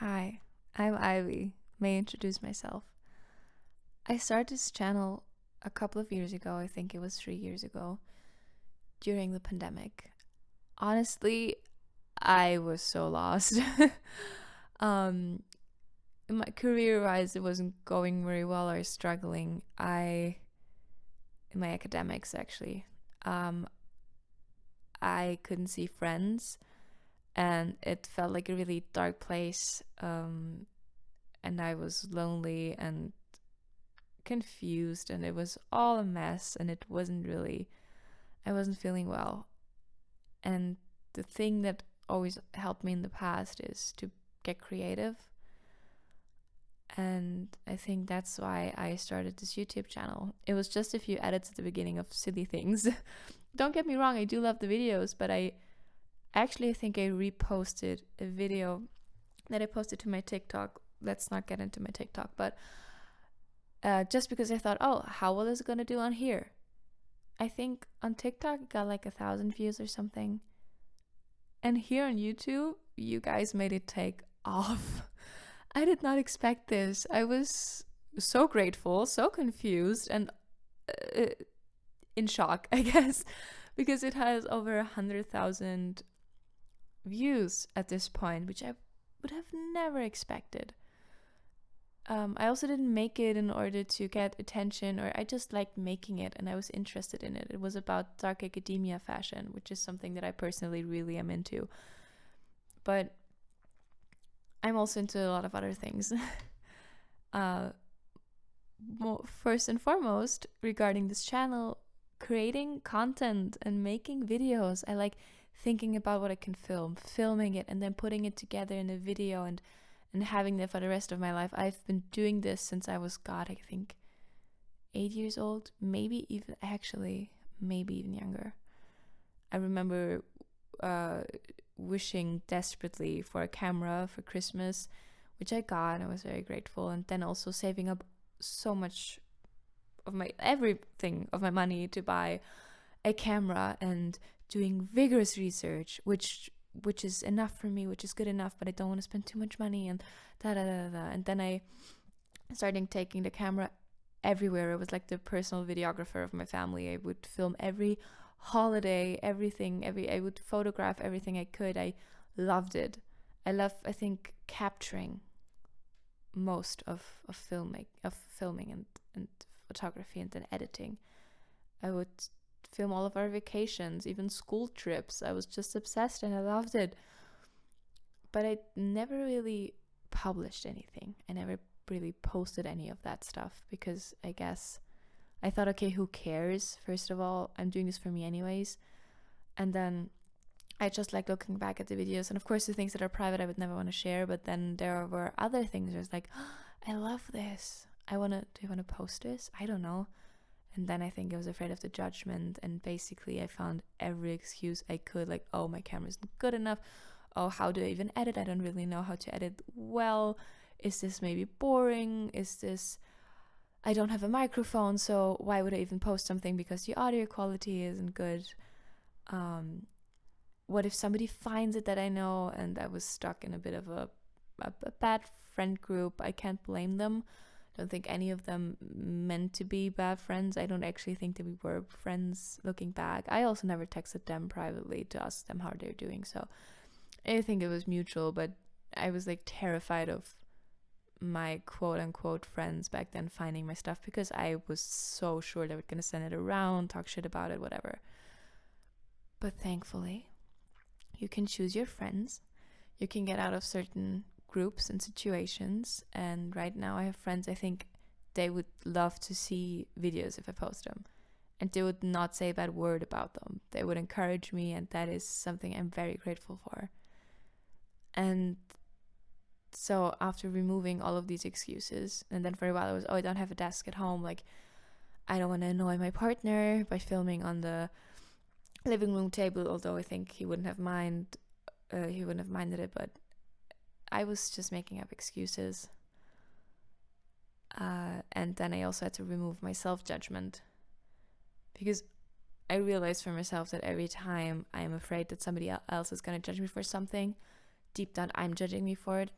Hi, I'm Ivy. May I introduce myself. I started this channel a couple of years ago. I think it was 3 years ago during the pandemic. Honestly, I was so lost. um, in my career-wise, it wasn't going very well. I was struggling. In my academics actually, um, I couldn't see friends, and it felt like a really dark place. And I was lonely and confused, and it was all a mess, and I wasn't feeling well. And the thing that always helped me in the past is to get creative, and I think that's why I started this YouTube channel. It was just a few edits at the beginning of silly things. Don't get me wrong, I do love the videos, but I actually think I reposted a video that I posted to my TikTok. Let's not get into my TikTok, but just because I thought, oh, how well is it gonna do on here? I think on TikTok it got like 1,000 views or something. And here on YouTube, you guys made it take off. I did not expect this. I was so grateful, so confused, and uh, in shock, I guess, because it has over 100,000 views at this point, which I would have never expected. I also didn't make it in order to get attention, or I just liked making it and I was interested in it. It was about dark academia fashion, which is something that I personally really am into. But I'm also into a lot of other things. uh, First and foremost, regarding this channel, creating content and making videos. I like thinking about what I can film, filming it, and then putting it together in a video and having that for the rest of my life. I've been doing this since I was, God, I think 8 years old, maybe even younger. I remember wishing desperately for a camera for Christmas, which I got, and I was very grateful. And then also saving up so much of my money to buy a camera, and doing vigorous research, which is enough for me, which is good enough, but I don't want to spend too much money, and da da da da. And then I started taking the camera everywhere. I was like the personal videographer of my family. I would film every holiday, everything, I would photograph everything I could. I loved it. I think, capturing most of filming and photography, and then editing. I would film all of our vacations, even school trips. I was just obsessed and I loved it. But I never really published anything. I never really posted any of that stuff because I guess I thought, okay, who cares? First of all, I'm doing this for me anyways. And then I just like looking back at the videos, and of course the things that are private I would never want to share, but then there were other things where it's like, oh, I love this. Do you want to post this? I don't know. And then I think I was afraid of the judgment, and basically I found every excuse I could, like, oh, my camera isn't good enough. Oh, how do I even edit? I don't really know how to edit well. Is this maybe boring? I don't have a microphone, so why would I even post something because the audio quality isn't good? What if somebody finds it that I know? And I was stuck in a bit of a bad friend group. I can't blame them. Don't think any of them meant to be bad friends. I don't actually think that we were friends looking back. I also never texted them privately to ask them how they're doing. So I think it was mutual, but I was like terrified of my quote unquote friends back then finding my stuff, because I was so sure they were going to send it around, talk shit about it, whatever. But thankfully, you can choose your friends. You can get out of certain groups and situations. And right now I have friends, I think they would love to see videos if I post them. And they would not say a bad word about them. They would encourage me, and that is something I'm very grateful for. And so after removing all of these excuses, and then for a while I was, I don't have a desk at home. Like, I don't want to annoy my partner by filming on the living room table, although I think he wouldn't have minded it, but I was just making up excuses. And then I also had to remove my self-judgment, because I realized for myself that every time I'm afraid that somebody else is going to judge me for something, deep down I'm judging me for it.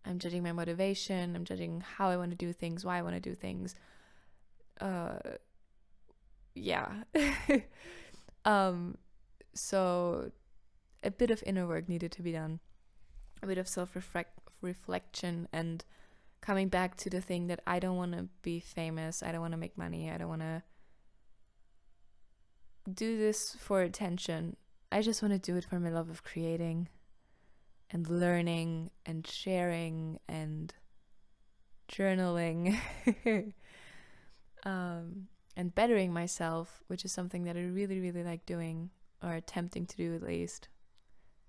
I'm judging my motivation. I'm judging how I want to do things, why I want to do things. Yeah. So a bit of inner work needed to be done, a bit of self-reflection, and coming back to the thing that I don't want to be famous. I don't want to make money. I don't want to do this for attention. I just want to do it for my love of creating and learning and sharing and journaling and bettering myself, which is something that I really, really like doing, or attempting to do at least.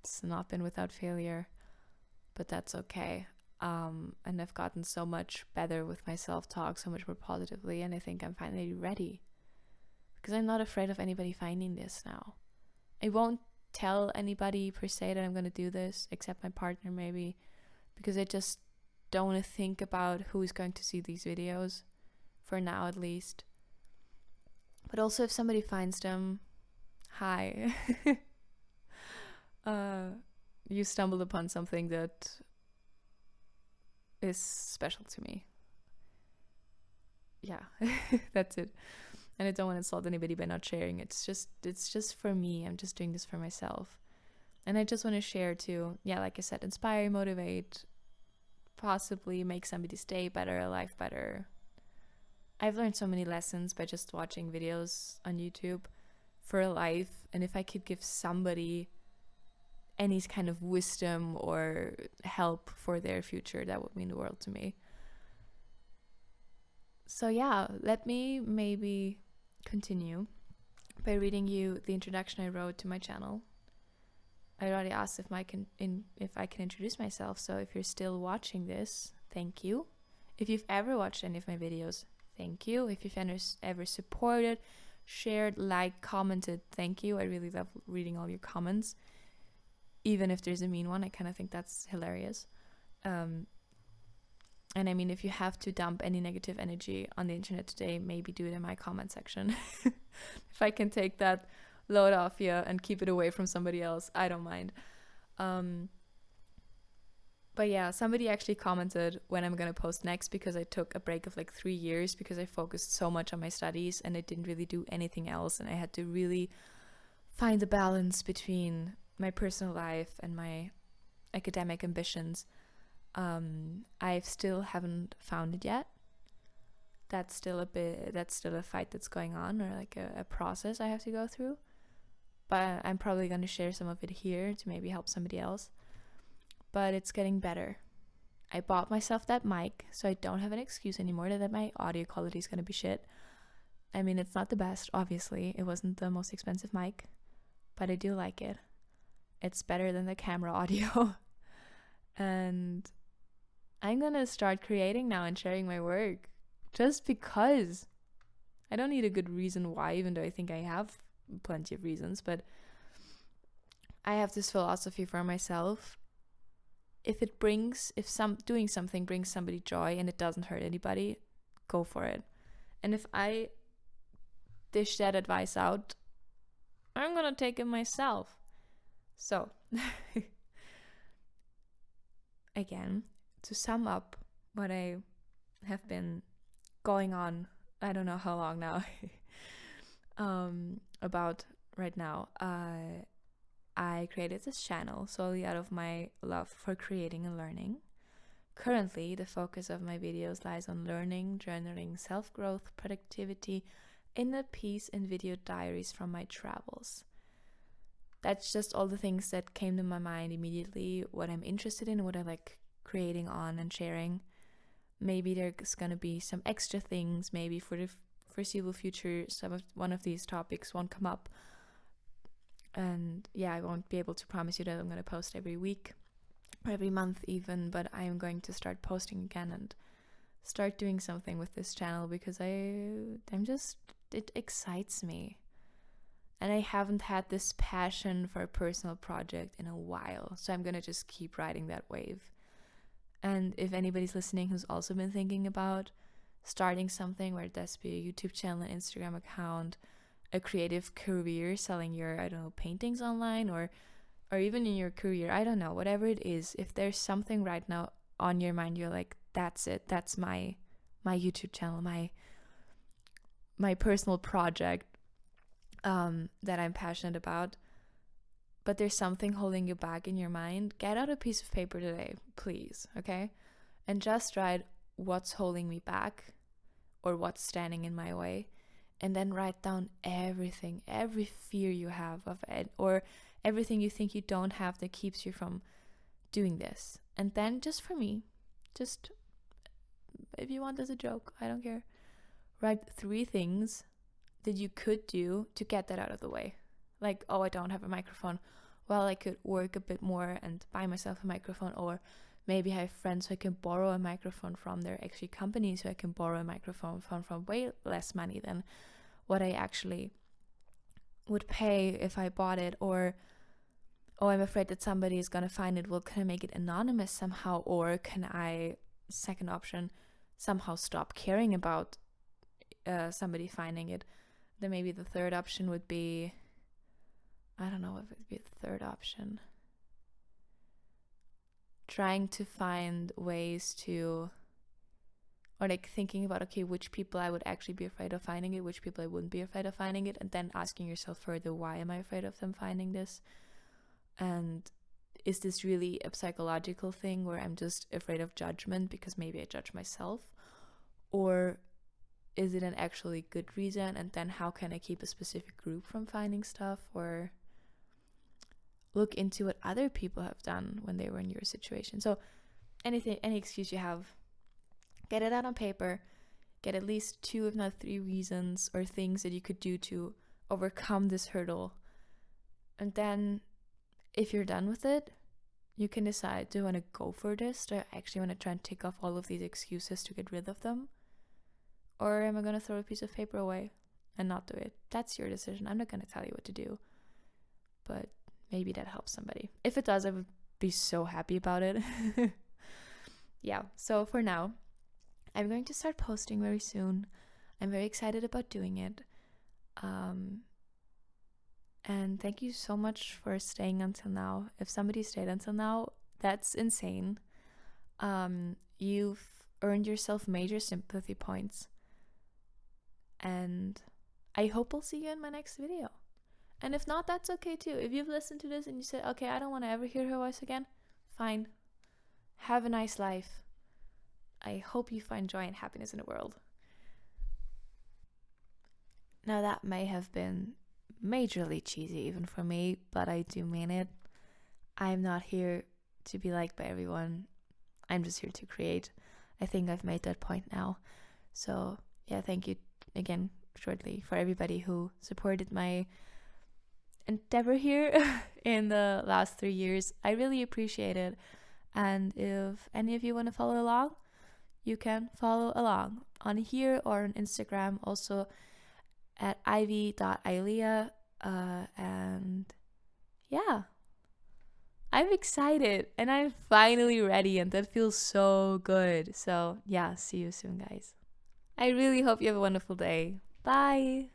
It's not been without failure, but that's okay. And I've gotten so much better with my self-talk, so much more positively, and I think I'm finally ready. Because I'm not afraid of anybody finding this now. I won't tell anybody per se that I'm going to do this, except my partner maybe, because I just don't want to think about who's going to see these videos, for now at least. But also if somebody finds them, hi. You stumbled upon something that is special to me. Yeah, that's it. And I don't want to insult anybody by not sharing. It's just for me. I'm just doing this for myself. And I just want to share to, like I said, inspire, motivate, possibly make somebody's day better, life better. I've learned so many lessons by just watching videos on YouTube for life. And if I could give somebody any kind of wisdom or help for their future, that would mean the world to me. So yeah, let me maybe continue by reading you the introduction I wrote to my channel. I already asked if I can introduce myself, so if you're still watching this, thank you. If you've ever watched any of my videos, thank you. If you've ever supported, shared, liked, commented, thank you. I really love reading all your comments. Even if there's a mean one, I kind of think that's hilarious. And I mean, if you have to dump any negative energy on the internet today, maybe do it in my comment section. If I can take that load off you and keep it away from somebody else, I don't mind. But yeah, somebody actually commented when I'm going to post next, because I took a break of like 3 years because I focused so much on my studies and I didn't really do anything else. And I had to really find the balance between my personal life and my academic ambitions. I still haven't found it yet. That's still a fight that's going on, or like a process I have to go through. But I'm probably going to share some of it here to maybe help somebody else. But it's getting better. I bought myself that mic, so I don't have an excuse anymore that my audio quality is going to be shit. I mean, it's not the best, obviously. It wasn't the most expensive mic, but I do like it. It's better than the camera audio. And I'm going to start creating now and sharing my work, just because. I don't need a good reason why, even though I think I have plenty of reasons, but I have this philosophy for myself. If doing something brings somebody joy and it doesn't hurt anybody, go for it. And if I dish that advice out, I'm going to take it myself. So, again, to sum up what I have been going on, I don't know how long now, about right now, I created this channel solely out of my love for creating and learning. Currently, the focus of my videos lies on learning, journaling, self-growth, productivity, inner peace, and video diaries from my travels. That's just all the things that came to my mind immediately, what I'm interested in, what I like creating on and sharing. Maybe there's going to be some extra things, maybe for the foreseeable future, one of these topics won't come up. And yeah, I won't be able to promise you that I'm going to post every week or every month even, but I am going to start posting again and start doing something with this channel, because it excites me. And I haven't had this passion for a personal project in a while, so I'm going to just keep riding that wave. And if anybody's listening who's also been thinking about starting something, where it does be a YouTube channel, an Instagram account, a creative career, selling your, paintings online, or even in your career, I don't know, whatever it is, if there's something right now on your mind, you're like, that's it, that's my YouTube channel, my personal project that I'm passionate about, but there's something holding you back in your mind, get out a piece of paper today, please, okay? And just write what's holding me back or what's standing in my way. And then write down everything, every fear you have of it, or everything you think you don't have that keeps you from doing this. And then just for me, just if you want as a joke, I don't care, write 3 things that you could do to get that out of the way. Like, oh, I don't have a microphone. Well, I could work a bit more and buy myself a microphone, or maybe I have friends who I can borrow a microphone from. There are actually companies who I can borrow a microphone from for way less money than what I actually would pay if I bought it. Or, oh, I'm afraid that somebody is going to find it. Well, can I make it anonymous somehow? Or can I, second option, somehow stop caring about somebody finding it? Then maybe the third option would be, I don't know what would be the third option. Trying to find ways to, or like thinking about, okay, which people I would actually be afraid of finding it, which people I wouldn't be afraid of finding it, and then asking yourself further, why am I afraid of them finding this? And is this really a psychological thing where I'm just afraid of judgment because maybe I judge myself? Or is it an actually good reason? And then how can I keep a specific group from finding stuff? Or look into what other people have done when they were in your situation. So anything, any excuse you have, get it out on paper, get at least 2 if not 3 reasons or things that you could do to overcome this hurdle. And then if you're done with it, you can decide, do I want to go for this? Do I actually want to try and tick off all of these excuses to get rid of them? Or am I going to throw a piece of paper away and not do it? That's your decision. I'm not going to tell you what to do. But maybe that helps somebody. If it does, I would be so happy about it. Yeah, so for now, I'm going to start posting very soon. I'm very excited about doing it. And thank you so much for staying until now. If somebody stayed until now, that's insane. You've earned yourself major sympathy points. And I hope I'll see you in my next video. And if not, that's okay too. If you've listened to this and you said, okay, I don't want to ever hear her voice again, fine. Have a nice life. I hope you find joy and happiness in the world. Now that may have been majorly cheesy even for me, but I do mean it. I'm not here to be liked by everyone. I'm just here to create. I think I've made that point now. So yeah, thank you again shortly for everybody who supported my endeavor here in the last 3 years. I really appreciate it. And if any of you want to follow along, you can follow along on here or on Instagram, also at ivy.ilea. And yeah, I'm excited and I'm finally ready, and that feels so good. So yeah, see you soon, guys. I really hope you have a wonderful day. Bye.